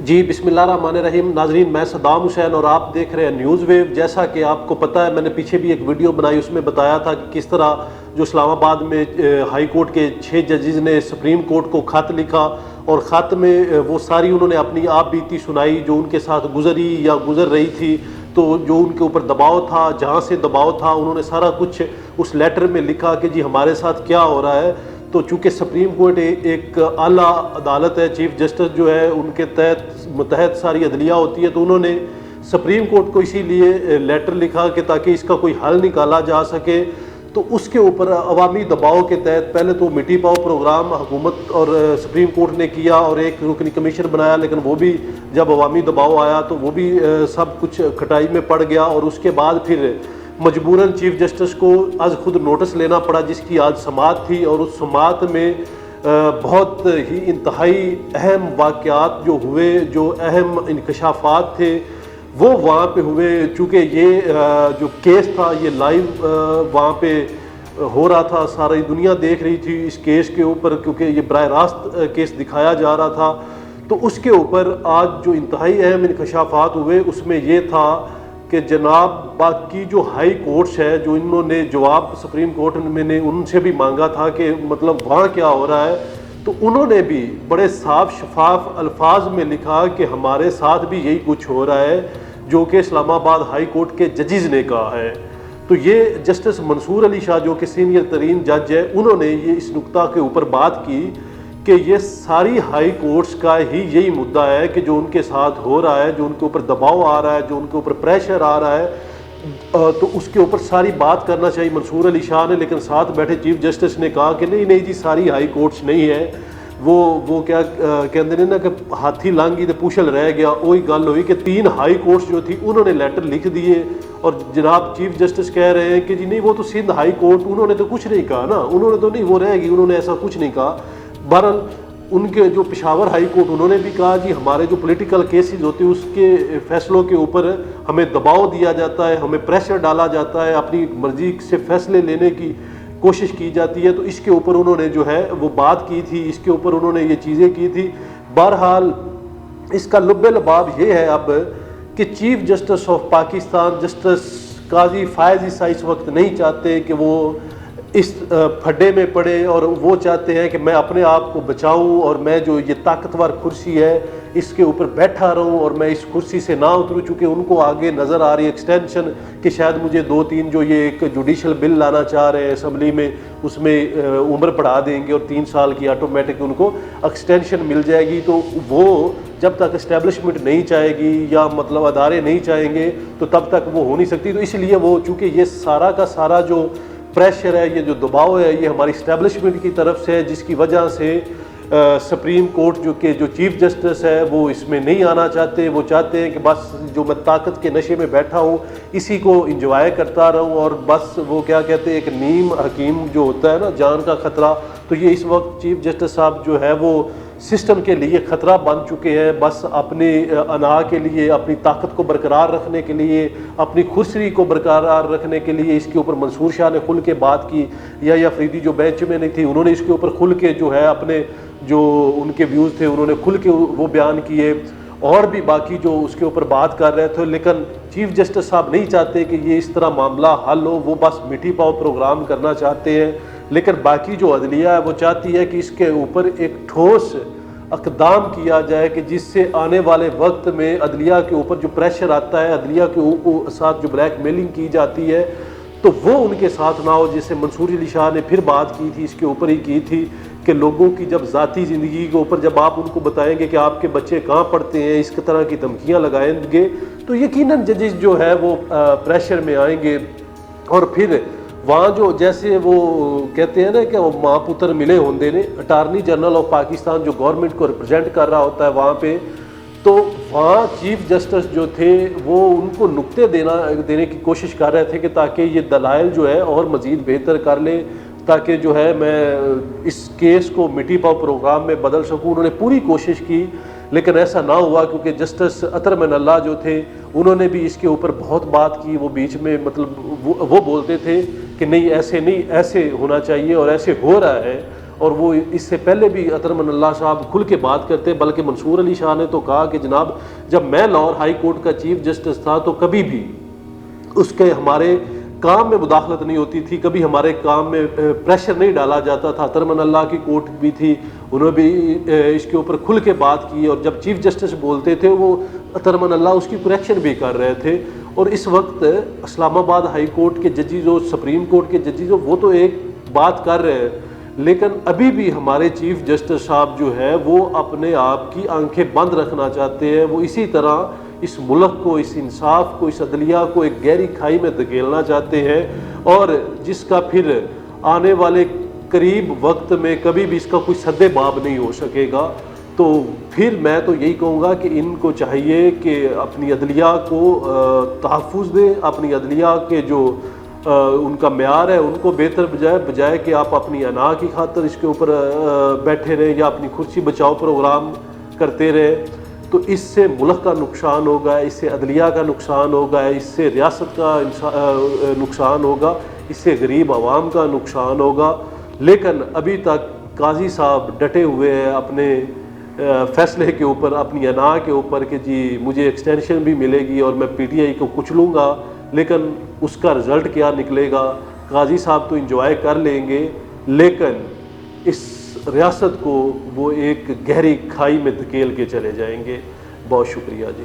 जी बिस्मिल्लाहिर्रहमानिर्रहीम। नाजरीन, मैं सद्दाम हुसैन और आप देख रहे हैं न्यूज़ वेव। जैसा कि आपको पता है, मैंने पीछे भी एक वीडियो बनाई, उसमें बताया था कि किस तरह जो इस्लामाबाद में हाई कोर्ट के 6 जजेज़ ने सुप्रीम कोर्ट को ख़त लिखा और ख़त में वो सारी उन्होंने अपनी आप बीती सुनाई जो उनके साथ गुजरी या गुजर रही थी। तो जो उनके ऊपर दबाव था, जहाँ से दबाव था, उन्होंने सारा कुछ उस लेटर में लिखा कि जी हमारे साथ क्या हो रहा है। तो चूँकि सुप्रीम कोर्ट एक आला अदालत है, चीफ जस्टिस जो है उनके मतहत सारी अदलिया होती है, तो उन्होंने सुप्रीम कोर्ट को इसीलिए लेटर लिखा कि ताकि इसका कोई हल निकाला जा सके। तो उसके ऊपर अवामी दबाव के तहत पहले तो मिट्टी पाओ प्रोग्राम हुकूमत और सुप्रीम कोर्ट ने किया और एक रुकनी कमीशन बनाया, लेकिन वो भी जब अवामी दबाव आया तो वो भी सब कुछ खटाई में पड़ गया। और उसके बाद फिर मजबूरन चीफ जस्टिस को आज खुद नोटिस लेना पड़ा, जिसकी आज समाअत थी। और उस समाअत में बहुत ही इंतहाई अहम वाक़यात जो हुए, जो अहम इंकशाफात थे वो वहाँ पे हुए। चूँकि ये जो केस था ये लाइव वहाँ पे हो रहा था, सारी दुनिया देख रही थी इस केस के ऊपर, क्योंकि ये बराह रास्त केस दिखाया जा रहा था। तो उसके ऊपर आज जो इंतहाई अहम इंकशाफात हुए उसमें ये था कि जनाब बाकी जो हाई कोर्ट्स है, जो इन्होंने जवाब सुप्रीम कोर्ट ने उनसे भी मांगा था कि मतलब वहाँ क्या हो रहा है, तो उन्होंने भी बड़े साफ शफाफ अल्फाज में लिखा कि हमारे साथ भी यही कुछ हो रहा है जो कि इस्लामाबाद हाई कोर्ट के जजेज़ ने कहा है। तो ये जस्टिस मंसूर अली शाह जो कि सीनियर तरीन जज है, उन्होंने ये इस नुक्ता के ऊपर बात की कि ये सारी हाई कोर्ट्स का ही यही मुद्दा है कि जो उनके साथ हो रहा है, जो उनके ऊपर दबाव आ रहा है, जो उनके ऊपर प्रेशर आ रहा है, तो उसके ऊपर सारी बात करना चाहिए मंसूर अली शाह ने। लेकिन साथ बैठे चीफ जस्टिस ने कहा कि नहीं जी, सारी हाई कोर्ट्स नहीं है। वो क्या कहते हैं ना कि हाथी लांगी तो पूछल रह गया। वही गल हुई कि 3 हाई कोर्ट्स जो थी उन्होंने लेटर लिख दिए और जनाब चीफ जस्टिस कह रहे हैं कि जी नहीं, वो तो सिंध हाई कोर्ट, उन्होंने तो कुछ नहीं कहा ना, उन्होंने तो नहीं, वो रहेगी, उन्होंने ऐसा कुछ नहीं कहा। बहरहाल उनके जो पेशावर हाई कोर्ट, उन्होंने भी कहा जी हमारे जो पॉलिटिकल केसेस होते हैं उसके फैसलों के ऊपर हमें दबाव दिया जाता है, हमें प्रेशर डाला जाता है, अपनी मर्जी से फैसले लेने की कोशिश की जाती है। तो इसके ऊपर उन्होंने जो है वो बात की थी, इसके ऊपर उन्होंने ये चीज़ें की थी। बहरहाल इसका लुब्बे लबाब ये है अब कि chief justice of Pakistan justice Qazi Faez Isa इस वक्त नहीं चाहते कि वो इस फड्डे में पड़े, और वो चाहते हैं कि मैं अपने आप को बचाऊं और मैं जो ये ताकतवर कुर्सी है इसके ऊपर बैठा रहूं और मैं इस कुर्सी से ना उतरूं। चूँकि उनको आगे नज़र आ रही एक्सटेंशन कि शायद मुझे 2-3 जो ये एक जुडिशल बिल लाना चाह रहे हैं असम्बली में, उसमें उम्र बढ़ा देंगे और 3 साल की ऑटोमेटिक उनको एक्सटेंशन मिल जाएगी। तो वो जब तक इस्टेब्लिशमेंट नहीं चाहेगी या मतलब अदारे नहीं चाहेंगे तो तब तक वो हो नहीं सकती। तो इसलिए वो चूँकि ये सारा का सारा जो प्रेशर है, ये जो दबाव है, ये हमारी इस्टेब्लिशमेंट की तरफ से है, जिसकी वजह से सुप्रीम कोर्ट जो चीफ जस्टिस है वो इसमें नहीं आना चाहते। वो चाहते हैं कि बस जो मैं ताकत के नशे में बैठा हूँ इसी को इंजॉय करता रहूँ, और बस वो क्या कहते हैं, एक नीम हकीम जो होता है ना, जान का ख़तरा। तो ये इस वक्त चीफ जस्टिस साहब जो है वो सिस्टम के लिए ख़तरा बन चुके हैं। बस अपने अना के लिए, अपनी ताकत को बरकरार रखने के लिए, अपनी खुरसरी को बरकरार रखने के लिए इसके ऊपर मंसूर शाह ने खुल के बात की, या अफरीदी जो बेंच में नहीं थी उन्होंने इसके ऊपर खुल के जो है अपने जो उनके व्यूज़ थे उन्होंने खुल के वो बयान किए, और भी बाकी जो उसके ऊपर बात कर रहे थे। लेकिन चीफ जस्टिस साहब नहीं चाहते कि ये इस तरह मामला हल हो, वो बस मिठी पाओ प्रोग्राम करना चाहते हैं। लेकिन बाकी जो अदलिया है वो चाहती है कि इसके ऊपर एक ठोस इक़दाम किया जाए कि जिससे आने वाले वक्त में अदलिया के ऊपर जो प्रेशर आता है, अदलिया के साथ जो ब्लैक मेलिंग की जाती है, तो वो उनके साथ ना हो। जैसे मंसूर अली शाह ने फिर बात की थी, इसके ऊपर ही की थी कि लोगों की जब ज़ाती ज़िंदगी के ऊपर जब आप उनको बताएंगे कि आपके बच्चे कहाँ पढ़ते हैं, इस तरह की धमकियाँ लगाएंगे, तो यकीनन जजेस जो है वो प्रेशर में आएंगे। और फिर वहाँ जो जैसे वो कहते हैं ना कि वो माँ पुत्र मिले होंगे ने, अटारनी जनरल ऑफ पाकिस्तान जो गवर्नमेंट को रिप्रेजेंट कर रहा होता है वहाँ पे, तो वहाँ चीफ जस्टिस जो थे वो उनको नुक्ते देने की कोशिश कर रहे थे कि ताकि ये दलाइल जो है और मज़ीद बेहतर कर ले, ताकि जो है मैं इस केस को मिटी पाओ प्रोग्राम में बदल सकूँ। उन्होंने पूरी कोशिश की लेकिन ऐसा ना हुआ, क्योंकि जस्टिस अतर मनल्ला जो थे उन्होंने भी इसके ऊपर बहुत बात की। वो बीच में मतलब वो बोलते थे कि नहीं ऐसे नहीं, ऐसे होना चाहिए और ऐसे हो रहा है। और वो इससे पहले भी अतरमन अल्लाह साहब खुल के बात करते, बल्कि मंसूर अली शाह ने तो कहा कि जनाब जब मैं लाहौर हाई कोर्ट का चीफ जस्टिस था तो कभी भी उसके हमारे काम में मुदाखलत नहीं होती थी, कभी हमारे काम में प्रेशर नहीं डाला जाता था। अतरमन अल्लाह की कोर्ट भी थी, उन्होंने भी इसके ऊपर खुल के बात की, और जब चीफ जस्टिस बोलते थे वो अतरमन अल्लाह उसकी करेक्शन भी कर रहे थे। और इस वक्त इस्लामाबाद हाई कोर्ट के जजेस और सुप्रीम कोर्ट के जजेस वो तो एक बात कर रहे हैं, लेकिन अभी भी हमारे चीफ जस्टिस साहब जो है वो अपने आप की आंखें बंद रखना चाहते हैं। वो इसी तरह इस मुल्क को, इस इंसाफ को, इस अदलिया को एक गहरी खाई में धकेलना चाहते हैं, और जिसका फिर आने वाले करीब वक्त में कभी भी इसका कोई सद्दे बाब नहीं हो सकेगा। तो फिर मैं तो यही कहूँगा कि इनको चाहिए कि अपनी अदलिया को तहफ़्फ़ुज़ दें, अपनी अदलिया के जो उनका म्यार है उनको बेहतर बजाय कि आप अपनी अना की खातर इसके ऊपर बैठे रहें या अपनी कुर्सी बचाओ प्रोग्राम करते रहें। तो इससे मुल्क का नुकसान होगा, इससे अदलिया का नुकसान होगा, इससे रियासत का नुकसान होगा, इससे गरीब आवाम का नुकसान होगा। लेकिन अभी तक काजी साहब डटे हुए हैं अपने फैसले के ऊपर, अपनी अना के ऊपर कि जी मुझे एक्सटेंशन भी मिलेगी और मैं PTI को कुचलूँगा, लेकिन उसका रिज़ल्ट क्या निकलेगा काजी साहब तो इंजॉय कर लेंगे, लेकिन इस रियासत को वो एक गहरी खाई में धकेल के चले जाएंगे। बहुत शुक्रिया जी।